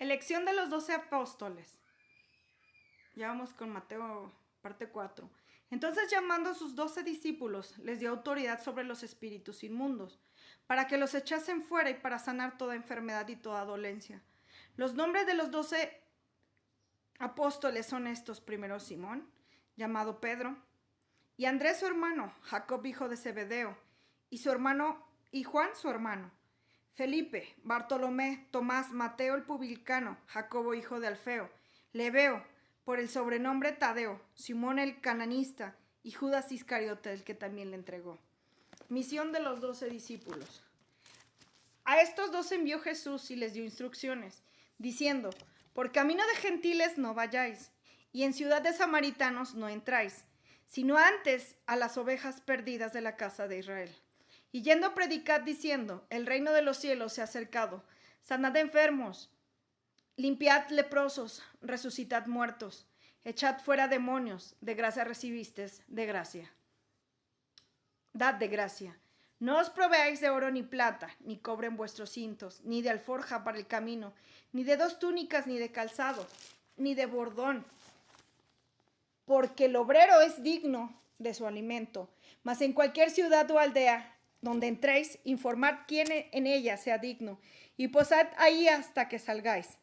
Elección de los 12 apóstoles. Ya vamos con Mateo, parte 4. Entonces, llamando a sus 12 discípulos, les dio autoridad sobre los espíritus inmundos, para que los echasen fuera y para sanar toda enfermedad y toda dolencia. Los nombres de los 12 apóstoles son estos: primero Simón, llamado Pedro, y Andrés su hermano, Jacob hijo de Zebedeo, y Juan su hermano, Felipe, Bartolomé, Tomás, Mateo el publicano, Jacobo hijo de Alfeo, Lebeo, por el sobrenombre Tadeo, Simón el cananista, y Judas Iscariote, el que también le entregó. Misión de los 12 discípulos. A estos 12 envió Jesús y les dio instrucciones, diciendo: por camino de gentiles no vayáis, y en ciudad de samaritanos no entráis, sino antes a las ovejas perdidas de la casa de Israel. Y yendo a predicar diciendo: el reino de los cielos se ha acercado, sanad enfermos, limpiad leprosos, resucitad muertos, echad fuera demonios, de gracia recibisteis, de gracia dad de gracia. No os proveáis de oro ni plata, ni cobre en vuestros cintos, ni de alforja para el camino, ni de 2 túnicas, ni de calzado, ni de bordón, porque el obrero es digno de su alimento. Mas en cualquier ciudad o aldea donde entréis, informad quién en ella sea digno, y posad ahí hasta que salgáis.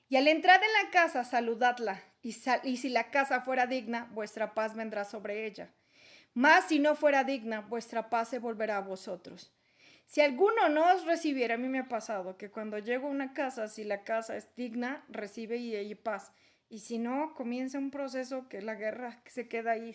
Y al entrar en la casa, saludadla, y si la casa fuera digna, vuestra paz vendrá sobre ella. Mas si no fuera digna, vuestra paz se volverá a vosotros. Si alguno no os recibiera, a mí me ha pasado que cuando llego a una casa, si la casa es digna, recibe y hay paz. Y si no, comienza un proceso que la guerra se queda ahí.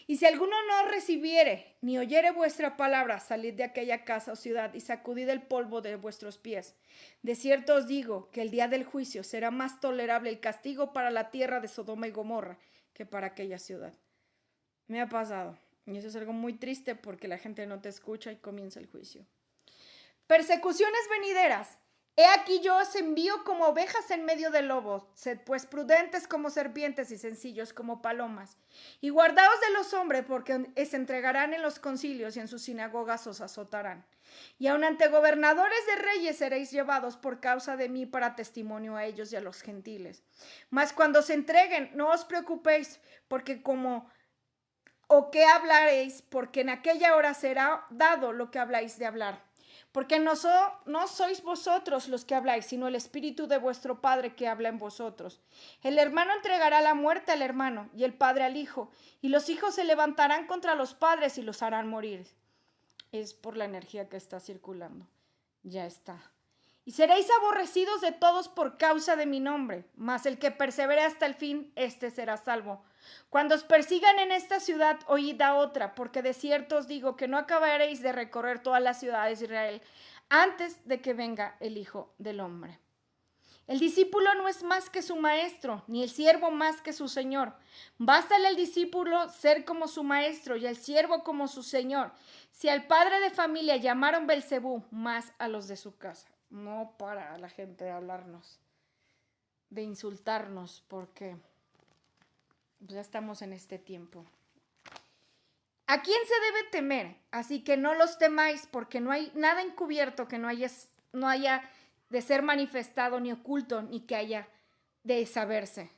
Y si alguno no recibiere, ni oyere vuestra palabra, salid de aquella casa o ciudad y sacudid el polvo de vuestros pies. De cierto os digo que el día del juicio será más tolerable el castigo para la tierra de Sodoma y Gomorra que para aquella ciudad. Me ha pasado. Y eso es algo muy triste porque la gente no te escucha y comienza el juicio. Persecuciones venideras. He aquí yo os envío como ovejas en medio de lobos. Sed pues prudentes como serpientes y sencillos como palomas. Y guardaos de los hombres, porque se entregarán en los concilios y en sus sinagogas os azotarán. Y aun ante gobernadores de reyes seréis llevados por causa de mí para testimonio a ellos y a los gentiles. Mas cuando se entreguen, no os preocupéis, porque ¿o qué hablaréis? Porque en aquella hora será dado lo que habláis de hablar. Porque no sois vosotros los que habláis, sino el Espíritu de vuestro Padre que habla en vosotros. El hermano entregará la muerte al hermano, y el padre al hijo, y los hijos se levantarán contra los padres y los harán morir. Es por la energía que está circulando. Ya está. Y seréis aborrecidos de todos por causa de mi nombre, mas el que persevere hasta el fin, éste será salvo. Cuando os persigan en esta ciudad, oíd a otra, porque de cierto os digo que no acabaréis de recorrer todas las ciudades de Israel antes de que venga el Hijo del Hombre. El discípulo no es más que su maestro, ni el siervo más que su señor. Bástale al discípulo ser como su maestro y al siervo como su señor. Si al padre de familia llamaron Belcebú, más a los de su casa. No para la gente de hablarnos, de insultarnos, porque ya estamos en este tiempo. ¿A quién se debe temer? Así que no los temáis, porque no hay nada encubierto que no haya de ser manifestado, ni oculto, ni que haya de saberse.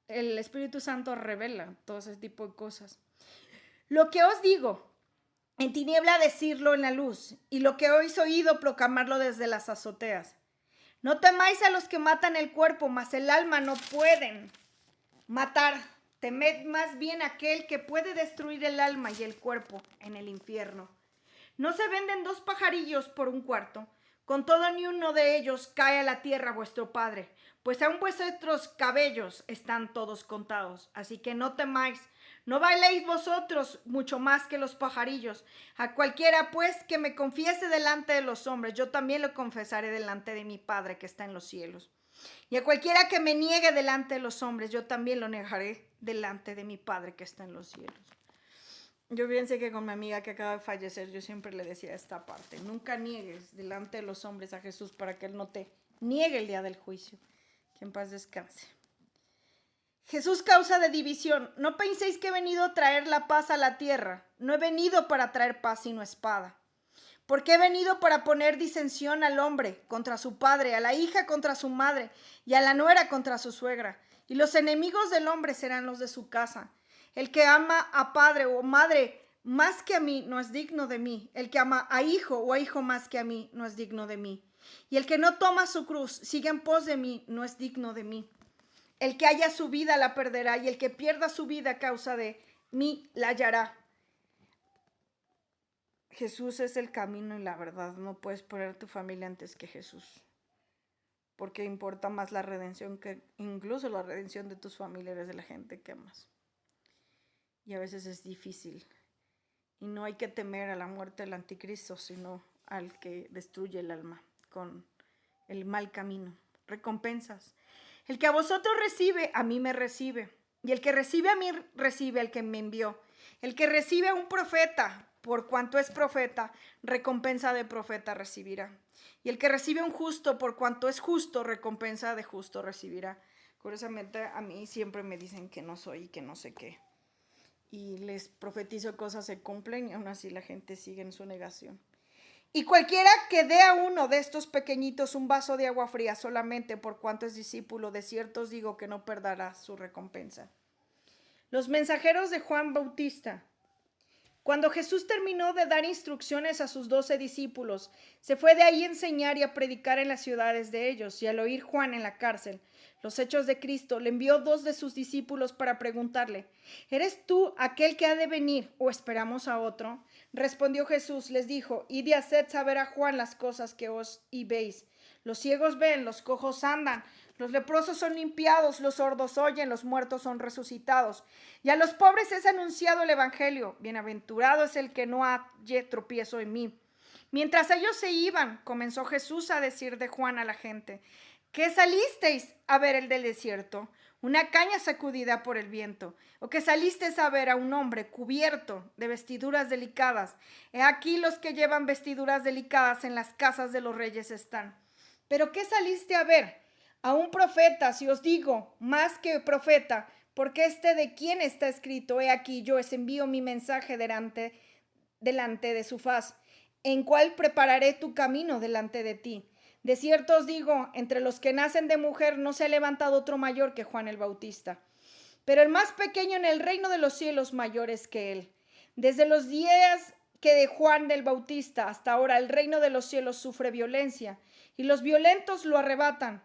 El Espíritu Santo revela todo ese tipo de cosas. Lo que os digo, en tiniebla decirlo en la luz, y lo que habéis oído proclamarlo desde las azoteas. No temáis a los que matan el cuerpo, mas el alma no pueden matar. Temed más bien aquel que puede destruir el alma y el cuerpo en el infierno. No se venden 2 pajarillos por un cuarto. Con todo ni uno de ellos cae a la tierra vuestro Padre, pues aun vuestros cabellos están todos contados. Así que no temáis, no valéis vosotros mucho más que los pajarillos. A cualquiera pues que me confiese delante de los hombres, yo también lo confesaré delante de mi Padre que está en los cielos. Y a cualquiera que me niegue delante de los hombres, yo también lo negaré delante de mi Padre que está en los cielos. Yo pienso que con mi amiga que acaba de fallecer, yo siempre le decía esta parte: nunca niegues delante de los hombres a Jesús para que Él no te niegue el día del juicio. Que en paz descanse. Jesús, causa de división. No penséis que he venido a traer la paz a la tierra. No he venido para traer paz sino espada. Porque he venido para poner disensión al hombre contra su padre, a la hija contra su madre y a la nuera contra su suegra. Y los enemigos del hombre serán los de su casa. El que ama a padre o madre más que a mí no es digno de mí. El que ama a hijo o a hijo más que a mí no es digno de mí. Y el que no toma su cruz, sigue en pos de mí, no es digno de mí. El que haya su vida la perderá, y el que pierda su vida a causa de mí la hallará. Jesús es el camino y la verdad. No puedes poner tu familia antes que Jesús, porque importa más la redención que incluso la redención de tus familiares, de la gente que amas. Y a veces es difícil. Y no hay que temer a la muerte del anticristo, sino al que destruye el alma con el mal camino. Recompensas. El que a vosotros recibe, a mí me recibe. Y el que recibe a mí, recibe al que me envió. El que recibe a un profeta, por cuanto es profeta, recompensa de profeta recibirá. Y el que recibe a un justo, por cuanto es justo, recompensa de justo recibirá. Curiosamente, a mí siempre me dicen que no soy y que no sé qué. Y les profetizo, cosas se cumplen y aún así la gente sigue en su negación. Y cualquiera que dé a uno de estos pequeñitos un vaso de agua fría solamente por cuanto es discípulo, de cierto os digo que no perderá su recompensa. Los mensajeros de Juan Bautista. Cuando Jesús terminó de dar instrucciones a sus 12 discípulos, se fue de ahí a enseñar y a predicar en las ciudades de ellos. Y al oír Juan en la cárcel los hechos de Cristo, le envió 2 de sus discípulos para preguntarle: ¿eres tú aquel que ha de venir o esperamos a otro? Respondió Jesús, les dijo: id y haced saber a Juan las cosas que os y veis. Los ciegos ven, los cojos andan, los leprosos son limpiados, los sordos oyen, los muertos son resucitados. Y a los pobres es anunciado el evangelio. Bienaventurado es el que no halle tropiezo en mí. Mientras ellos se iban, comenzó Jesús a decir de Juan a la gente: ¿qué salisteis a ver el del desierto? ¿Una caña sacudida por el viento? ¿O que salisteis a ver a un hombre cubierto de vestiduras delicadas? He aquí los que llevan vestiduras delicadas en las casas de los reyes están. ¿Pero qué saliste a ver? A un profeta, si os digo, más que profeta, porque de quién está escrito: he aquí yo os envío mi mensaje delante de su faz, en cual prepararé tu camino delante de ti. De cierto os digo, entre los que nacen de mujer no se ha levantado otro mayor que Juan el Bautista, pero el más pequeño en el reino de los cielos mayor es que él. Desde los días que de Juan del Bautista hasta ahora el reino de los cielos sufre violencia, y los violentos lo arrebatan,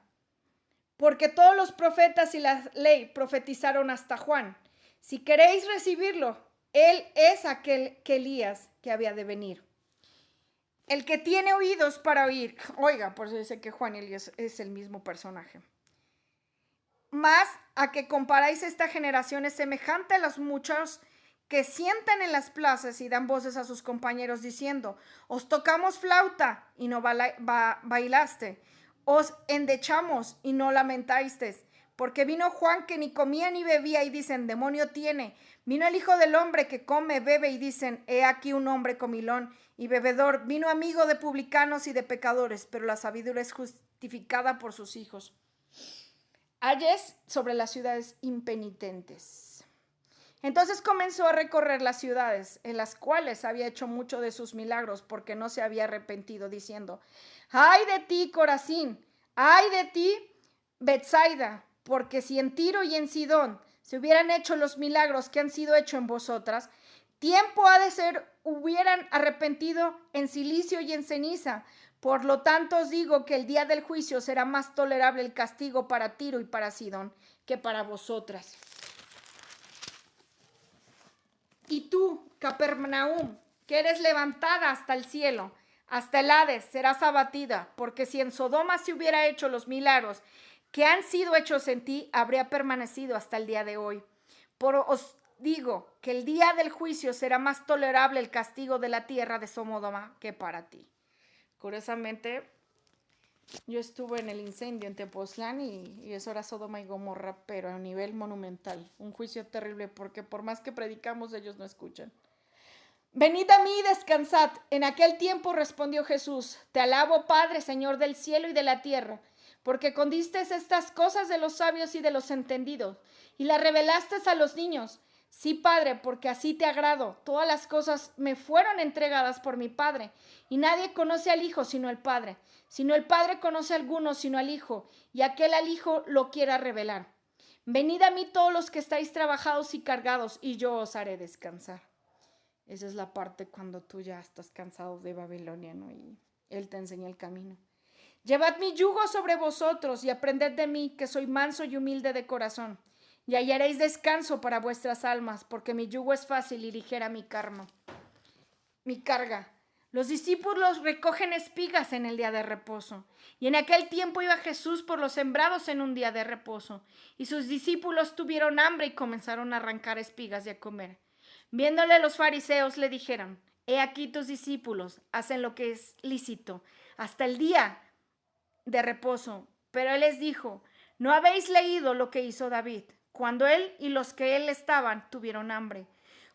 porque todos los profetas y la ley profetizaron hasta Juan. Si queréis recibirlo, él es aquel que Elías que había de venir. El que tiene oídos para oír, oiga, por eso dice que Juan y Elías es el mismo personaje. Más a que comparáis esta generación es semejante a los muchos que sientan en las plazas y dan voces a sus compañeros diciendo: os tocamos flauta y no bailaste, os endechamos y no lamentasteis. Porque vino Juan que ni comía ni bebía y dicen: demonio tiene. Vino el Hijo del Hombre que come, bebe y dicen: he aquí un hombre comilón y bebedor. Vino amigo de publicanos y de pecadores, pero la sabiduría es justificada por sus hijos. Ayes sobre las ciudades impenitentes. Entonces comenzó a recorrer las ciudades en las cuales había hecho mucho de sus milagros, porque no se había arrepentido, diciendo: ay de ti, Corazín, ay de ti, Betsaida, porque si en Tiro y en Sidón se hubieran hecho los milagros que han sido hechos en vosotras, tiempo ha de ser hubieran arrepentido en silicio y en ceniza. Por lo tanto os digo que el día del juicio será más tolerable el castigo para Tiro y para Sidón que para vosotras. Y tú, Capernaum, que eres levantada hasta el cielo, hasta el Hades, serás abatida, porque si en Sodoma se hubiera hecho los milagros que han sido hechos en ti, habría permanecido hasta el día de hoy. Os digo que el día del juicio será más tolerable el castigo de la tierra de Sodoma que para ti. Curiosamente, yo estuve en el incendio en Tepoztlán y eso era Sodoma y Gomorra, pero a nivel monumental. Un juicio terrible, porque por más que predicamos, ellos no escuchan. Venid a mí y descansad. En aquel tiempo respondió Jesús: te alabo, Padre, Señor del cielo y de la tierra, porque escondiste estas cosas de los sabios y de los entendidos, y las revelaste a los niños. Sí, Padre, porque así te agrado. Todas las cosas me fueron entregadas por mi Padre, y nadie conoce al Hijo sino el Padre, sino el Padre conoce a alguno sino al Hijo, y aquel al Hijo lo quiera revelar. Venid a mí todos los que estáis trabajados y cargados, y yo os haré descansar. Esa es la parte cuando tú ya estás cansado de Babilonia, ¿no? Y Él te enseña el camino. Llevad mi yugo sobre vosotros y aprended de mí, que soy manso y humilde de corazón, y hallaréis descanso para vuestras almas, porque mi yugo es fácil y ligera mi carga. Los discípulos recogen espigas en el día de reposo, y en aquel tiempo iba Jesús por los sembrados en un día de reposo, y sus discípulos tuvieron hambre y comenzaron a arrancar espigas y a comer. Viéndole los fariseos le dijeron: He aquí tus discípulos hacen lo que es lícito hasta el día de reposo. Pero él les dijo: ¿No habéis leído lo que hizo David, cuando él y los que él estaban tuvieron hambre?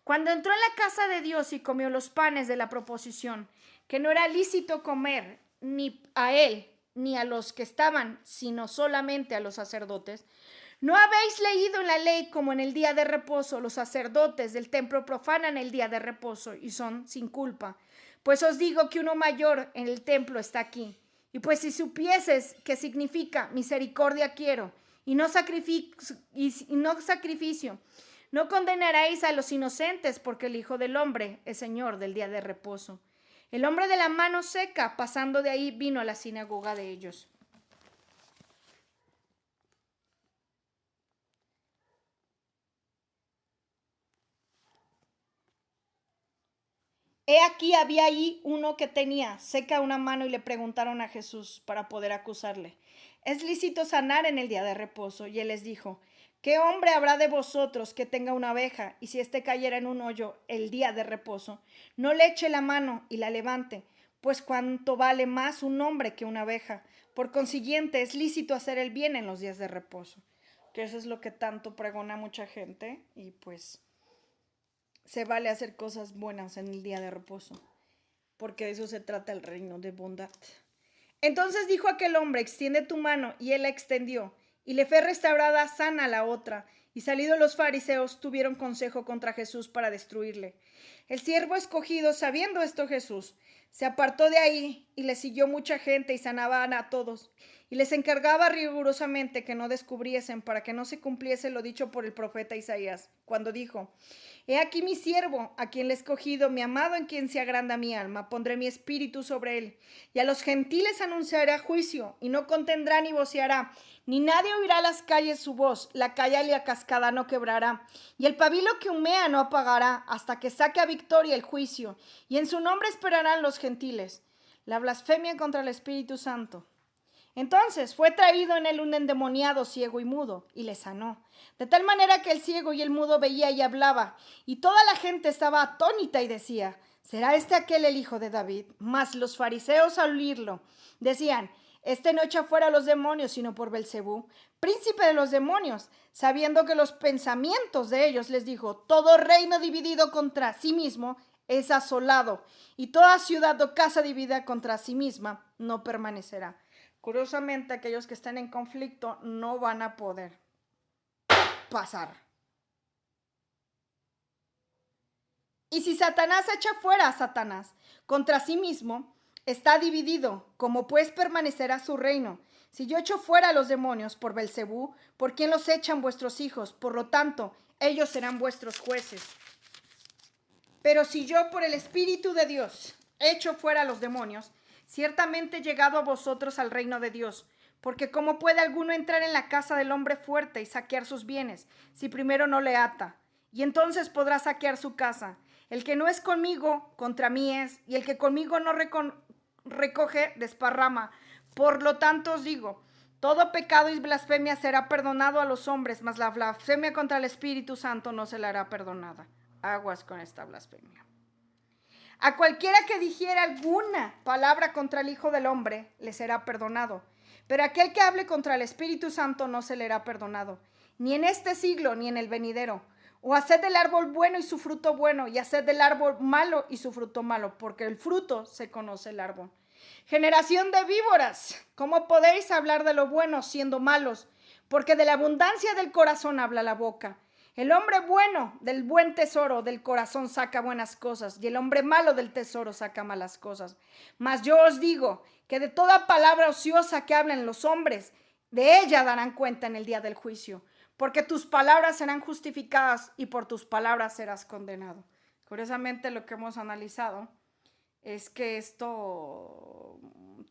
Cuando entró en la casa de Dios y comió los panes de la proposición, que no era lícito comer ni a él ni a los que estaban, sino solamente a los sacerdotes. ¿No habéis leído en la ley como en el día de reposo los sacerdotes del templo profanan el día de reposo y son sin culpa? Pues os digo que uno mayor en el templo está aquí. Y pues si supieses qué significa misericordia quiero y no sacrificio, no condenaréis a los inocentes, porque el Hijo del Hombre es Señor del día de reposo. El hombre de la mano seca, pasando de ahí, vino a la sinagoga de ellos. He aquí había allí uno que tenía seca una mano y le preguntaron a Jesús para poder acusarle: ¿Es lícito sanar en el día de reposo? Y él les dijo: ¿Qué hombre habrá de vosotros que tenga una abeja y si éste cayera en un hoyo el día de reposo, no le eche la mano y la levante? Pues cuánto vale más un hombre que una abeja. Por consiguiente, es lícito hacer el bien en los días de reposo. Que eso es lo que tanto pregona mucha gente, y pues se vale hacer cosas buenas en el día de reposo, porque de eso se trata el reino de bondad. Entonces dijo aquel hombre: extiende tu mano, y él la extendió, y le fue restaurada sana la otra. Y salidos los fariseos, tuvieron consejo contra Jesús para destruirle. El siervo escogido, sabiendo esto Jesús, se apartó de ahí, y le siguió mucha gente, y sanaban a todos, y les encargaba rigurosamente que no descubriesen, para que no se cumpliese lo dicho por el profeta Isaías, cuando dijo: He aquí mi siervo, a quien le he escogido, mi amado, en quien se agranda mi alma. Pondré mi espíritu sobre él, y a los gentiles anunciará juicio, y no contendrá ni voceará, ni nadie oirá las calles su voz. La calle y la cascada no quebrará, y el pabilo que humea no apagará, hasta que saque a victoria el juicio, y en su nombre esperarán los gentiles. La blasfemia contra el Espíritu Santo. Entonces fue traído en él un endemoniado ciego y mudo, y le sanó. De tal manera que el ciego y el mudo veía y hablaba, y toda la gente estaba atónita y decía: ¿será este aquel el hijo de David? Mas los fariseos, al oírlo, decían: este no echa fuera a los demonios, sino por Belcebú, príncipe de los demonios. Sabiendo que los pensamientos de ellos, les dijo: todo reino dividido contra sí mismo es asolado, y toda ciudad o casa dividida contra sí misma no permanecerá. Curiosamente, aquellos que estén en conflicto no van a poder pasar. Y si Satanás echa fuera a Satanás contra sí mismo, está dividido. ¿Cómo pues permanecerá su reino? Si yo echo fuera a los demonios por Belcebú, ¿por quién los echan vuestros hijos? Por lo tanto, ellos serán vuestros jueces. Pero si yo por el Espíritu de Dios echo fuera a los demonios, ciertamente he llegado a vosotros al reino de Dios. Porque ¿cómo puede alguno entrar en la casa del hombre fuerte y saquear sus bienes, si primero no le ata? Y entonces podrá saquear su casa. El que no es conmigo, contra mí es, y el que conmigo no recoge, desparrama. Por lo tanto os digo, todo pecado y blasfemia será perdonado a los hombres, mas la blasfemia contra el Espíritu Santo no se le hará perdonada. Aguas con esta blasfemia. A cualquiera que dijera alguna palabra contra el Hijo del Hombre, le será perdonado. Pero aquel que hable contra el Espíritu Santo no se le hará perdonado, ni en este siglo, ni en el venidero. O haced del árbol bueno y su fruto bueno, y haced del árbol malo y su fruto malo, porque el fruto se conoce el árbol. Generación de víboras, ¿cómo podéis hablar de lo bueno siendo malos? Porque de la abundancia del corazón habla la boca. El hombre bueno del buen tesoro del corazón saca buenas cosas, y el hombre malo del tesoro saca malas cosas. Mas yo os digo que de toda palabra ociosa que hablen los hombres, de ella darán cuenta en el día del juicio, porque tus palabras serán justificadas y por tus palabras serás condenado. Curiosamente, lo que hemos analizado es que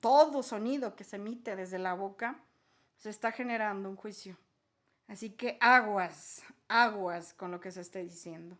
todo sonido que se emite desde la boca, se está generando un juicio. Así que aguas con lo que se esté diciendo.